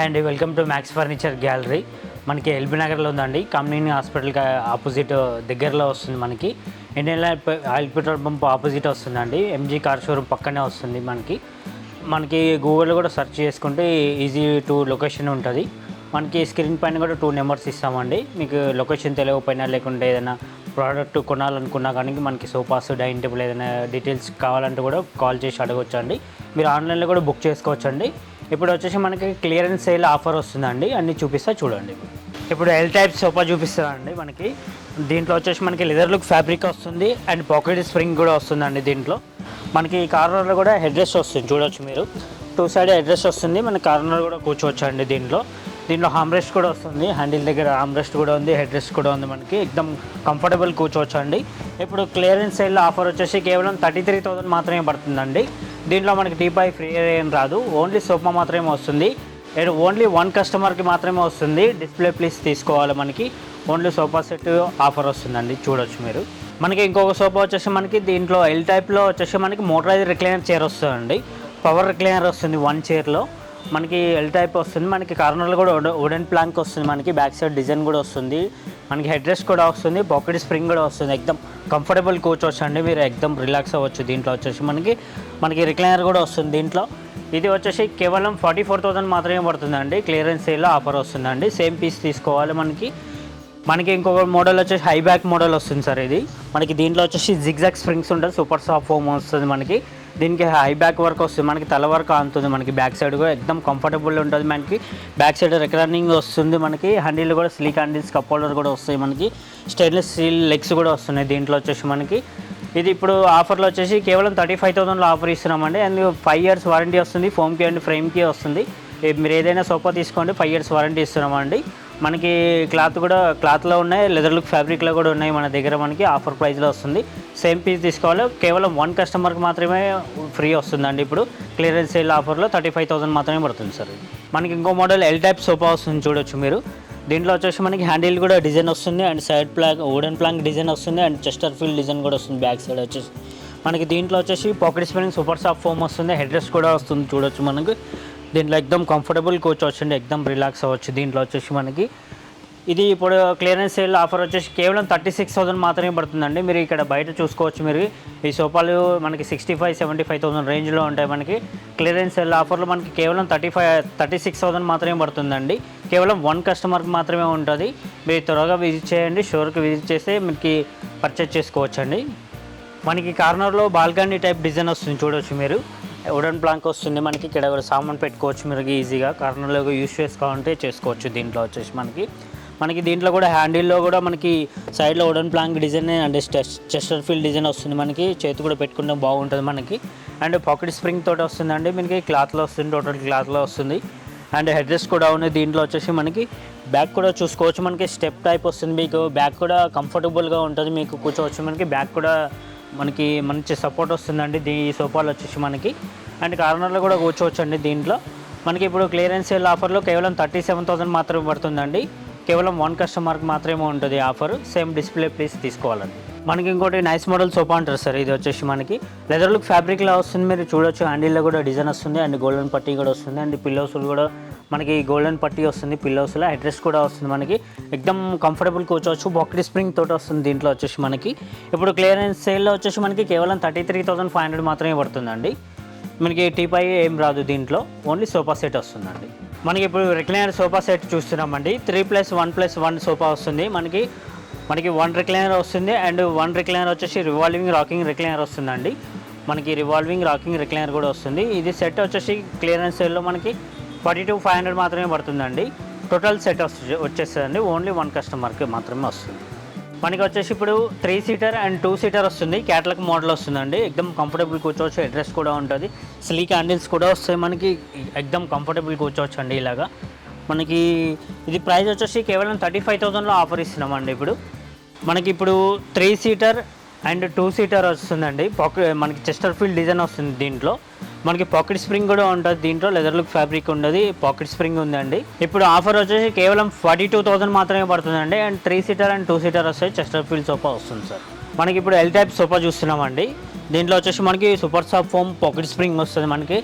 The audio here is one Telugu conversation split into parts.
And welcome to max furniture gallery. మనకి ఎల్బీ నగర్లో ఉందండి. కమ్యూనిటీ హాస్పిటల్కి ఆపోజిట్ దగ్గరలో వస్తుంది. మనకి Indian oil petrol pump opposite వస్తుందండి. ఎంజీ కార్ షోరూమ్ పక్కనే వస్తుంది. మనకి గూగుల్లో కూడా సెర్చ్ చేసుకుంటే ఈజీ టు లొకేషన్ ఉంటుంది. మనకి స్క్రీన్ పైన కూడా 2 నెంబర్స్ ఇస్తామండి. మీకు లొకేషన్ తెలియకపోయినా లేకుంటే ఏదైనా ప్రోడక్ట్ కొనాలనుకున్నా కానీ మనకి సోఫాస్, డైనింగ్ టేబుల్ ఏదైనా డీటెయిల్స్ కావాలంటే కూడా కాల్ చేసి అడగొచ్చండి. మీరు ఆన్లైన్లో కూడా బుక్ చేసుకోవచ్చండి. ఇప్పుడు వచ్చేసి మనకి క్లియరెన్స్ సేల్ ఆఫర్ వస్తుందండి. అన్నీ చూపిస్తా చూడండి. ఇప్పుడు ఎల్ టైప్ సోఫా చూపిస్తానండి. మనకి దీంట్లో వచ్చేసి మనకి లెదర్ లుక్ ఫ్యాబ్రిక్ వస్తుంది అండ్ పాకెట్ స్ప్రింగ్ కూడా వస్తుందండి. దీంట్లో మనకి కార్నర్లో కూడా హెడ్ రెస్ట్ వస్తుంది. చూడవచ్చు మీరు 2 సైడ్ హెడ్ రెస్ట్ వస్తుంది. మన కార్నర్ కూడా కూర్చోవచ్చు అండి. దీంట్లో హామ్ రెస్ట్ కూడా వస్తుంది. హ్యాండిల్ దగ్గర హామ్ రెస్ట్ కూడా ఉంది, హెడ్ రెస్ట్ కూడా ఉంది. మనకి ఎక్దమ్ కంఫర్టబుల్ కూర్చోవచ్చు అండి. ఇప్పుడు క్లియరెన్స్ సేల్ ఆఫర్ వచ్చేసి కేవలం 33,000 మాత్రమే పడుతుందండి. దీంట్లో మనకి టీపాయ్ ఫ్రీ ఏం రాదు, ఓన్లీ సోఫా మాత్రమే వస్తుంది. ఓన్లీ 1 కస్టమర్కి మాత్రమే వస్తుంది. డిస్ప్లే ప్లీజ్ తీసుకోవాలి. మనకి ఓన్లీ సోఫా సెట్ ఆఫర్ వస్తుందండి. చూడొచ్చు మీరు. మనకి ఇంకొక సోఫా వచ్చేసి మనకి దీంట్లో ఎల్ టైప్లో వచ్చేసి మనకి మోటరైజ్డ్ రిక్లైనర్ చైర్ వస్తుందండి. పవర్ రిక్లైనర్ వస్తుంది 1 చైర్లో. మనకి ఎల్ టైప్ వస్తుంది. మనకి కార్నర్లో కూడా వుడెన్ ప్లాంక్ వస్తుంది. మనకి బ్యాక్ సైడ్ డిజైన్ కూడా వస్తుంది. మనకి హెడ్ రెస్ట్ కూడా వస్తుంది, పాకెట్ స్ప్రింగ్ కూడా వస్తుంది. ఎక్దమ్ కంఫర్టబుల్ కూర్చోవచ్చు అండి. మీరు ఎక్దమ్ రిలాక్స్ అవ్వచ్చు. దీంట్లో వచ్చేసి మనకి రిక్లైనర్ కూడా వస్తుంది. దీంట్లో ఇది వచ్చేసి కేవలం 44,000 మాత్రమే పడుతుందండి. క్లియరెన్స్ సేల్లో ఆఫర్ వస్తుందండి. సేమ్ పీస్ తీసుకోవాలి. మనకి ఇంకొక మోడల్ వచ్చేసి హై బ్యాక్ మోడల్ వస్తుంది సార్. ఇది మనకి దీంట్లో వచ్చేసి జిగ్జాగ్ స్ప్రింగ్స్ ఉంటుంది, సూపర్ సాఫ్ట్ ఫోమ్ వస్తుంది. మనకి దీనికి హై బ్యాక్ వర్క్ వస్తుంది. మనకి తల వర్క్ అంతుంది. మనకి బ్యాక్ సైడ్ కూడా ఎక్దమ్ కంఫర్టబుల్ ఉంటుంది. మనకి బ్యాక్ సైడ్ రిక్లైనింగ్ వస్తుంది. మనకి హ్యాండిల్ కూడా స్లీక్ హ్యాండిల్స్, కప్ హోల్డర్ కూడా వస్తాయి. మనకి స్టెయిన్లెస్ స్టీల్ లెగ్స్ కూడా వస్తున్నాయి. దీంట్లో వచ్చేసి మనకి ఇది ఇప్పుడు ఆఫర్లో వచ్చేసి కేవలం 35,000లో ఆఫర్ ఇస్తున్నామండి. అండ్ 5 years వారంటీ వస్తుంది. ఫోమ్కి అండ్ ఫ్రేమ్కి వస్తుంది. మీరు ఏదైనా సోఫా తీసుకోండి, 5 years వారంటీ ఇస్తున్నామండి. మనకి క్లాత్లో ఉన్నాయి, లెదర్ లుక్ ఫ్యాబ్రిక్లో కూడా ఉన్నాయి మన దగ్గర. మనకి ఆఫర్ ప్రైస్లో వస్తుంది. సేమ్ పీస్ తీసుకోవాలి. కేవలం 1 కస్టమర్కి మాత్రమే ఫ్రీ వస్తుందండి. ఇప్పుడు క్లియరెన్స్ సేల్ ఆఫర్లో 35,000 మాత్రమే పడుతుంది సార్. మనకి ఇంకో మోడల్ ఎల్ టైప్ సోఫా వస్తుంది. చూడొచ్చు మీరు. దీంట్లో వచ్చేసి మనకి హ్యాండిల్ కూడా డిజైన్ వస్తుంది and side Planck, wooden plank design వస్తుంది అండ్ చెస్టర్ ఫీల్డ్ డిజైన్ కూడా వస్తుంది. బ్యాక్ సైడ్ వచ్చేసి మనకి దీంట్లో వచ్చేసి pocket spring super soft foam వస్తుంది. హెడ్ రెస్ట్ కూడా వస్తుంది. చూడొచ్చు మనకి. దీంట్లో ఎక్దమ్ కంఫర్టబుల్ కూర్చోవచ్చు అండి. ఎక్దమ్ రిలాక్స్ అవ్వచ్చు. దీంట్లో వచ్చేసి మనకి ఇది ఇప్పుడు క్లియరెన్స్ సేల్ ఆఫర్ వచ్చేసి కేవలం 36,000 మాత్రమే పడుతుందండి. మీరు ఇక్కడ బయట చూసుకోవచ్చు. మీరు ఈ సోఫాలు మనకి 65,000-75,000 రేంజ్లో ఉంటాయి. మనకి క్లియరెన్స్ సేల్ ఆఫర్లో మనకి కేవలం 36,000 మాత్రమే పడుతుందండి. కేవలం 1 కస్టమర్కి మాత్రమే ఉంటుంది. మీరు త్వరగా విజిట్ చేయండి. స్టోర్కి విజిట్ చేస్తే మీకు పర్చేజ్ చేసుకోవచ్చు అండి. మనకి కార్నర్లో బాల్కనీ టైప్ డిజైన్ వస్తుంది. చూడవచ్చు మీరు. వుడెన్ ప్లాంక్ వస్తుంది. మనకి ఇక్కడ కూడా సామాన్ పెట్టుకోవచ్చు. మీరు ఈజీగా కార్నర్లో యూస్ చేసుకోవాలంటే చేసుకోవచ్చు. దీంట్లో వచ్చేసి మనకి దీంట్లో కూడా హ్యాండిల్లో కూడా మనకి సైడ్లో wooden plank design and Chester field design వస్తుంది. మనకి చేతి కూడా పెట్టుకుంటే బాగుంటుంది మనకి. అండ్ పాకెట్ స్ప్రింగ్ తోటి వస్తుందండి. మనకి క్లాత్లో వస్తుంది, టోటల్ క్లాత్లో వస్తుంది. అండ్ హెడ్ రెస్ట్ కూడా ఉంది. దీంట్లో వచ్చేసి మనకి బ్యాక్ కూడా చూసుకోవచ్చు. మనకి స్టెప్ టైప్ వస్తుంది. మీకు బ్యాక్ కూడా కంఫర్టబుల్గా ఉంటుంది. మీకు కూర్చోవచ్చు. మనకి బ్యాక్ కూడా మనకి మంచి సపోర్ట్ వస్తుందండి ఈ సోఫాలో వచ్చేసి మనకి. అండ్ కార్నర్లో కూడా కూర్చోవచ్చు అండి. దీంట్లో మనకి ఇప్పుడు క్లియరెన్స్ సేల్ ఆఫర్లో కేవలం 37,000 మాత్రమే పడుతుందండి. కేవలం 1 కస్టమర్కి మాత్రమే ఉంటుంది ఆఫర్. సేమ్ డిస్ప్లే ప్లీజ్ తీసుకోవాలండి. మనకి ఇంకోటి నైస్ మోడల్ సోఫా అంటారు సార్. ఇది వచ్చేసి మనకి లెదర్ లుక్ ఫ్యాబ్రిక్లో వస్తుంది. మీరు చూడొచ్చు. హ్యాండిల్లో కూడా డిజైన్ వస్తుంది అండ్ గోల్డెన్ పట్టీ కూడా వస్తుంది. అండ్ పిల్లోస్ కూడా మనకి గోల్డెన్ పట్టీ వస్తుంది. పిల్లోస్లో హెడ్ రెస్ట్ కూడా వస్తుంది. మనకి ఎక్దమ్ కంఫర్టబుల్ కూర్చోవచ్చు. పాకెట్ స్ప్రింగ్ తోటి వస్తుంది. దీంట్లో వచ్చేసి మనకి ఇప్పుడు క్లియరెన్స్ సేల్లో వచ్చేసి మనకి కేవలం 33,500 మాత్రమే పడుతుందండి. మనకి టీపై ఏం రాదు. దీంట్లో ఓన్లీ సోఫా సెట్ వస్తుందండి. మనకి ఇప్పుడు రిక్లైనర్ సోఫా సెట్ చూస్తున్నామండి. 3+1+1 సోఫా వస్తుంది. మనకి 1 రిక్లైనర్ వస్తుంది అండ్ 1 రిక్లైనర్ వచ్చేసి రివాల్వింగ్ రాకింగ్ రిక్లైనర్ వస్తుందండి. మనకి రివాల్వింగ్ రాకింగ్ రిక్లైనర్ కూడా వస్తుంది. ఇది సెట్ వచ్చేసి క్లియరెన్స్ సేల్లో మనకి 42,500 మాత్రమే పడుతుందండి. టోటల్ సెట్ వచ్చేస్తుందండి. ఓన్లీ 1 కస్టమర్కి మాత్రమే వస్తుంది. మనకి వచ్చేసి ఇప్పుడు 3 సీటర్ అండ్ 2 సీటర్ వస్తుంది. క్యాటలాగ్ మోడల్ వస్తుందండి. ఎక్దమ్ కంఫర్టబుల్ కూర్చోవచ్చు. హెడ్ రెస్ట్ కూడా ఉంటుంది. స్లీక్ హ్యాండిల్స్ కూడా వస్తాయి. మనకి ఎక్దమ్ కంఫర్టబుల్ కూర్చోవచ్చు అండి ఇలాగా. మనకి ఇది ప్రైస్ వచ్చేసి కేవలం 35,000లో ఆఫర్ ఇస్తున్నామండి. మనకి ఇప్పుడు 3 సీటర్ అండ్ 2 సీటర్ వస్తుందండి. మనకి చెస్టర్ ఫీల్డ్ డిజైన్ వస్తుంది. దీంట్లో మనకి పాకెట్ స్ప్రింగ్ కూడా ఉంటుంది. దీంట్లో లెదర్ లుక్ ఫ్యాబ్రిక్ ఉండదు, పాకెట్ స్ప్రింగ్ ఉందండి. ఇప్పుడు ఆఫర్ వచ్చేసి కేవలం 42,000 మాత్రమే పడుతుందండి. అండ్ 3 సీటర్ అండ్ 2 సీటర్ వస్తాయి. చెస్టర్ ఫీల్డ్ సోఫా వస్తుంది సార్. మనకి ఇప్పుడు ఎల్ టైప్ సోఫా చూస్తున్నామండి. దీంట్లో వచ్చేసి మనకి super soft foam pocket spring వస్తుంది. మనకి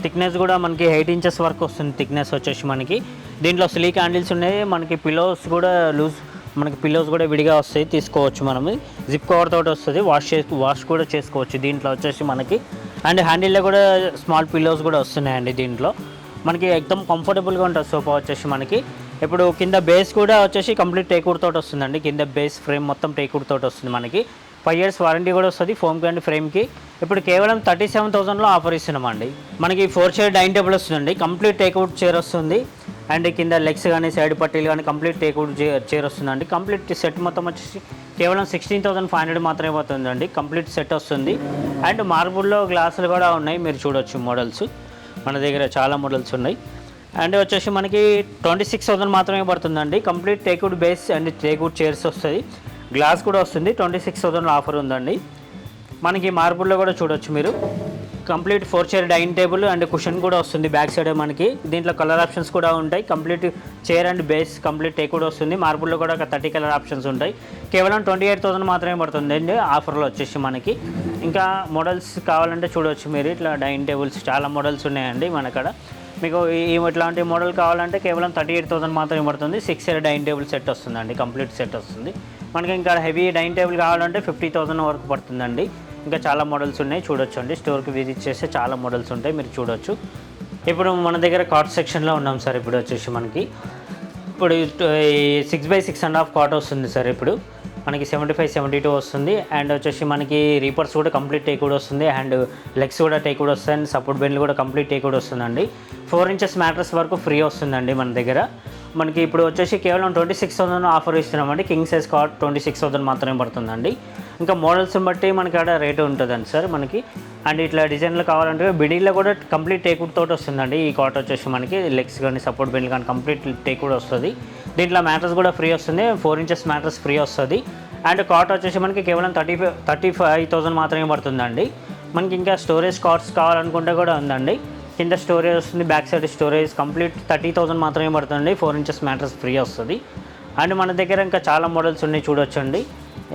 థిక్నెస్ కూడా మనకి 8 ఇంచెస్ వరకు వస్తుంది థిక్నెస్ వచ్చేసి మనకి. దీంట్లో సిలిక్ హ్యాండిల్స్ ఉన్నాయి. మనకి పిల్లోస్ కూడా లూజ్, మనకి పిల్లోస్ కూడా విడిగా వస్తాయి, తీసుకోవచ్చు మనము. జిప్ కవర్ తోటి వస్తుంది, వాష్ కూడా చేసుకోవచ్చు దీంట్లో వచ్చేసి మనకి. అండ్ హ్యాండిల్లో కూడా స్మాల్ పిల్లోస్ కూడా వస్తున్నాయండి దీంట్లో. మనకి ఎక్దమ్ కంఫర్టబుల్గా ఉంటుంది సోఫా వచ్చేసి మనకి. ఇప్పుడు కింద బేస్ కూడా వచ్చేసి కంప్లీట్ టేక్వుడ్ తోటి వస్తుందండి. కింద బేస్ ఫ్రేమ్ మొత్తం టేక్వుడ్ తోటి వస్తుంది మనకి. 5 years వారంటీ కూడా వస్తుంది ఫోమ్కి అండ్ ఫ్రేమ్కి. ఇప్పుడు కేవలం 37,000లో ఆఫర్ ఇస్తున్నామండి. మనకి 4 chair డైనింగ్ టేబుల్ వస్తుందండి, కంప్లీట్ టేక్వుడ్ చైర్ వస్తుంది. అండ్ కింద లెగ్స్ కానీ సైడ్ పట్టీలు కానీ కంప్లీట్ టేక్వుడ్ చైర్ వస్తుందండి. కంప్లీట్ సెట్ మొత్తం వచ్చేసి కేవలం 16,500 మాత్రమే పోతుందండి. కంప్లీట్ సెట్ వస్తుంది. అండ్ మార్బుల్లో గ్లాసులు కూడా ఉన్నాయి, మీరు చూడొచ్చు మోడల్స్. మన దగ్గర చాలా మోడల్స్ ఉన్నాయి. అండ్ వచ్చేసి మనకి 26,000 మాత్రమే పడుతుందండి. Complete teakwood base and teakwood chairs వస్తుంది, గ్లాస్ కూడా వస్తుంది. 26,000లో ఆఫర్ ఉందండి. మనకి మార్బుల్లో కూడా చూడొచ్చు మీరు. Complete 4 chair dining table and cushion కూడా వస్తుంది బ్యాక్ సైడ్ మనకి. దీంట్లో కలర్ ఆప్షన్స్ కూడా ఉంటాయి. Complete chair and base complete teakwood వస్తుంది. మార్బుల్లో కూడా ఒక 30 కలర్ ఆప్షన్స్ ఉంటాయి. కేవలం 28,000 మాత్రమే పడుతుందండి ఆఫర్లో వచ్చేసి మనకి. ఇంకా మోడల్స్ కావాలంటే చూడవచ్చు మీరు. ఇట్లా డైనింగ్ టేబుల్స్ చాలా మోడల్స్ ఉన్నాయండి మనకాడ. మీకు ఇట్లాంటి మోడల్ కావాలంటే కేవలం 38,000 మాత్రమే పడుతుంది. 6 chair డైనింగ్ టేబుల్ సెట్ వస్తుందండి, కంప్లీట్ సెట్ వస్తుంది మనకి. ఇంకా హెవీ డైనింగ్ టేబుల్ కావాలంటే 50,000 వరకు పడుతుందండి. ఇంకా చాలా మోడల్స్ ఉన్నాయి, చూడొచ్చు అండి. స్టోర్కి విజిట్ చేస్తే చాలా మోడల్స్ ఉంటాయి, మీరు చూడొచ్చు. ఇప్పుడు మన దగ్గర కాట్ సెక్షన్లో ఉన్నాం సార్. ఇప్పుడు వచ్చేసి మనకి ఇప్పుడు 6x6.5 కాట్ వస్తుంది సార్. ఇప్పుడు మనకి 75-72 వస్తుంది. అండ్ వచ్చేసి మనకి రీపర్స్ కూడా కంప్లీట్ టేక్వుడ్ వస్తుంది. అండ్ లెగ్స్ కూడా టేక్వుడ్ వస్తాయి. అండ్ సపోర్ట్ బెండ్లు కూడా కంప్లీట్ టేక్వుడ్ వస్తుందండి. 4 inches మ్యాట్రస్ వరకు ఫ్రీ వస్తుందండి మన దగ్గర. మనకి ఇప్పుడు వచ్చేసి కేవలం 26,000 ఆఫర్ ఇస్తున్నామండి. కింగ్ సైజ్ కాట్ 26,000 మాత్రమే పడుతుందండి. ఇంకా మోడల్స్ని బట్టి మనకి ఆడ రేటు ఉంటుందండి సార్ మనకి. అండ్ ఇట్లా డిజైన్లు కావాలంటే బిడీలో కూడా కంప్లీట్ టేక్వుడ్ తోటి వస్తుందండి. ఈ కాట్ వచ్చేసి మనకి లెగ్స్ కానీ సపోర్ట్ బెండ్లు కానీ కంప్లీట్ టేక్వుడ్ వస్తుంది. దీంట్లో మ్యాట్రస్ కూడా ఫ్రీ వస్తుంది, 4 inches మ్యాట్రస్ ఫ్రీ వస్తుంది. అండ్ కాట్ వచ్చేసి మనకి కేవలం 35,000 మాత్రమే పడుతుందండి. మనకి ఇంకా స్టోరేజ్ కార్డ్స్ కావాలనుకుంటే కూడా ఉందండి. కింద స్టోరేజ్ వస్తుంది, బ్యాక్ సైడ్ స్టోరేజ్ కంప్లీట్ 30,000 మాత్రమే పడుతుంది. 4 inches మ్యాట్రస్ ఫ్రీ వస్తుంది. అండ్ మన దగ్గర ఇంకా చాలా మోడల్స్ ఉన్నాయి, చూడొచ్చండి.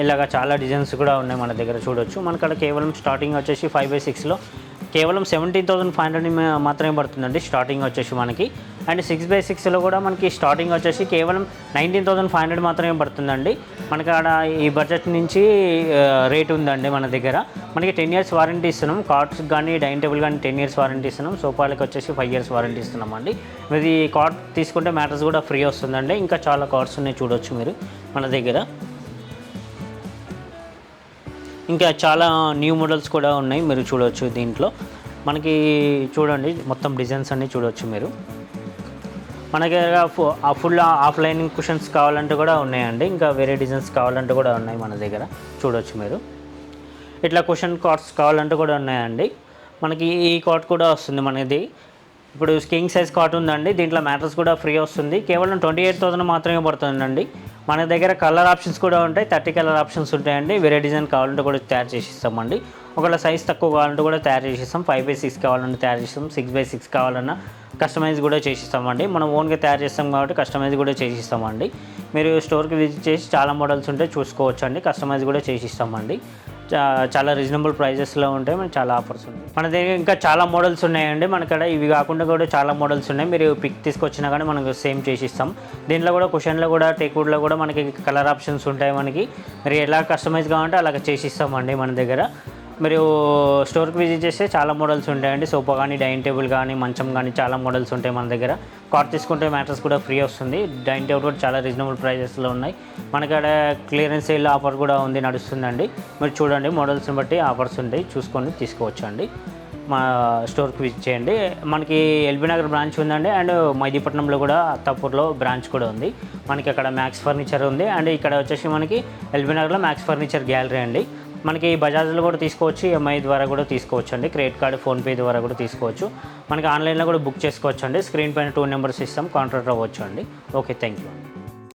ఇలాగ చాలా డిజైన్స్ కూడా ఉన్నాయి మన దగ్గర, చూడొచ్చు. మనకడ కేవలం స్టార్టింగ్ వచ్చేసి 5x6లో కేవలం 17,500 మాత్రమే పడుతుందండి స్టార్టింగ్ వచ్చేసి మనకి. అండ్ 6x6లో కూడా మనకి స్టార్టింగ్ వచ్చేసి కేవలం 19,500 మాత్రమే పడుతుందండి. మనకి ఆడ ఈ బడ్జెట్ నుంచి రేట్ ఉందండి మన దగ్గర. మనకి 10 years వారంటీ ఇస్తున్నాం. కార్డ్స్ కానీ డైనింగ్ టేబుల్ కానీ 10 years వారంటీ ఇస్తున్నాం. సోఫాలకు వచ్చేసి 5 years వారంటీ ఇస్తున్నామండి. ఇది కార్డ్ తీసుకుంటే మ్యాట్రస్ కూడా ఫ్రీ వస్తుందండి. ఇంకా చాలా కార్డ్స్ ఉన్నాయి, చూడొచ్చు మీరు మన దగ్గర. ఇంకా చాలా న్యూ మోడల్స్ కూడా ఉన్నాయి, మీరు చూడవచ్చు. దీంట్లో మనకి చూడండి మొత్తం డిజైన్స్ అన్నీ చూడవచ్చు మీరు. మన దగ్గర ఫుల్ ఆఫ్లైనింగ్ కుషన్స్ కావాలంటే కూడా ఉన్నాయండి. ఇంకా వేరే డిజైన్స్ కావాలంటే కూడా ఉన్నాయి మన దగ్గర, చూడవచ్చు మీరు. ఇట్లా కుషన్ కార్డ్స్ కావాలంటే కూడా ఉన్నాయండి. మనకి ఈ కార్డ్ కూడా వస్తుంది మనది. ఇప్పుడు కింగ్ సైజ్ కాట్ ఉందండి. దీంట్లో మ్యాట్రస్ కూడా ఫ్రీ వస్తుంది. కేవలం 28,000 మాత్రమే పడుతుందండి. మన దగ్గర కలర్ ఆప్షన్స్ కూడా ఉంటాయి, 30 కలర్ ఆప్షన్స్ ఉంటాయండి. వేరే డిజైన్ కావాలంటే కూడా తయారు చేసి ఇస్తామండి. ఒకవేళ సైజ్ తక్కువ కావాలంటే కూడా తయారు చేసి ఇస్తాం. 5x6 కావాలంటే తయారు చేస్తాం. 6x6 కావాలన్నా కస్టమైజ్ కూడా చేసిస్తామండి. మనం ఓన్గా తయారు చేస్తాం కాబట్టి కస్టమైజ్ కూడా చేసిస్తామండి. మీరు స్టోర్కి విజిట్ చేసి చాలా మోడల్స్ ఉంటాయి, చూసుకోవచ్చు అండి. కస్టమైజ్ కూడా చేసిస్తామండి. చాలా రీజనబుల్ ప్రైజెస్లో ఉంటాయి. మనకి చాలా ఆఫర్స్ ఉంటాయి. మన దగ్గర ఇంకా చాలా మోడల్స్ ఉన్నాయండి. మనకడ ఇవి కాకుండా కూడా చాలా మోడల్స్ ఉన్నాయి. మీరు పిక్ తీసుకొచ్చినా కానీ మనకు సేమ్ చేసిస్తాం. దీంట్లో కూడా కుషన్లో కూడా టేక్వుడ్లో కూడా మనకి కలర్ ఆప్షన్స్ ఉంటాయి. మనకి మీరు ఎలా కస్టమైజ్ కావాలంటే అలాగ చేసిస్తామండి మన దగ్గర. మీరు స్టోర్కి విజిట్ చేస్తే చాలా మోడల్స్ ఉంటాయండి. సోఫా కానీ డైనింగ్ టేబుల్ కానీ మంచం కానీ చాలా మోడల్స్ ఉంటాయి మన దగ్గర. కార్డ్ తీసుకుంటే మ్యాట్రస్ కూడా ఫ్రీ వస్తుంది. డైనింగ్ టేబుల్ కూడా చాలా రీజనబుల్ ప్రైజెస్లో ఉన్నాయి. మనకడ క్లియరెన్స్ సేల్ ఆఫర్ కూడా ఉంది, నడుస్తుందండి. మీరు చూడండి, మోడల్స్ని బట్టి ఆఫర్స్ ఉంటాయి, చూసుకొని తీసుకోవచ్చు అండి. మా స్టోర్కి విజిట్ చేయండి. మనకి ఎల్బీ నగర్ బ్రాంచ్ ఉందండి. అండ్ మైదీపట్నంలో కూడా అత్తాపూర్లో బ్రాంచ్ కూడా ఉంది. మనకి అక్కడ మ్యాక్స్ ఫర్నిచర్ ఉంది. అండ్ ఇక్కడ వచ్చేసి మనకి ఎల్బీ నగర్లో మ్యాక్స్ ఫర్నిచర్ గ్యాలరీ అండి. మనకి బజాజ్లో కూడా తీసుకోవచ్చు, ఈఎంఐ ద్వారా కూడా తీసుకోవచ్చు అండి. క్రెడిట్ కార్డు, ఫోన్పే ద్వారా కూడా తీసుకోవచ్చు. మనకి ఆన్లైన్లో కూడా బుక్ చేసుకోవచ్చు అండి. స్క్రీన్ పైన 2 numbers ఇస్తాం, కాంటాక్ట్ అవ్వచ్చు అండి. Okay, thank you.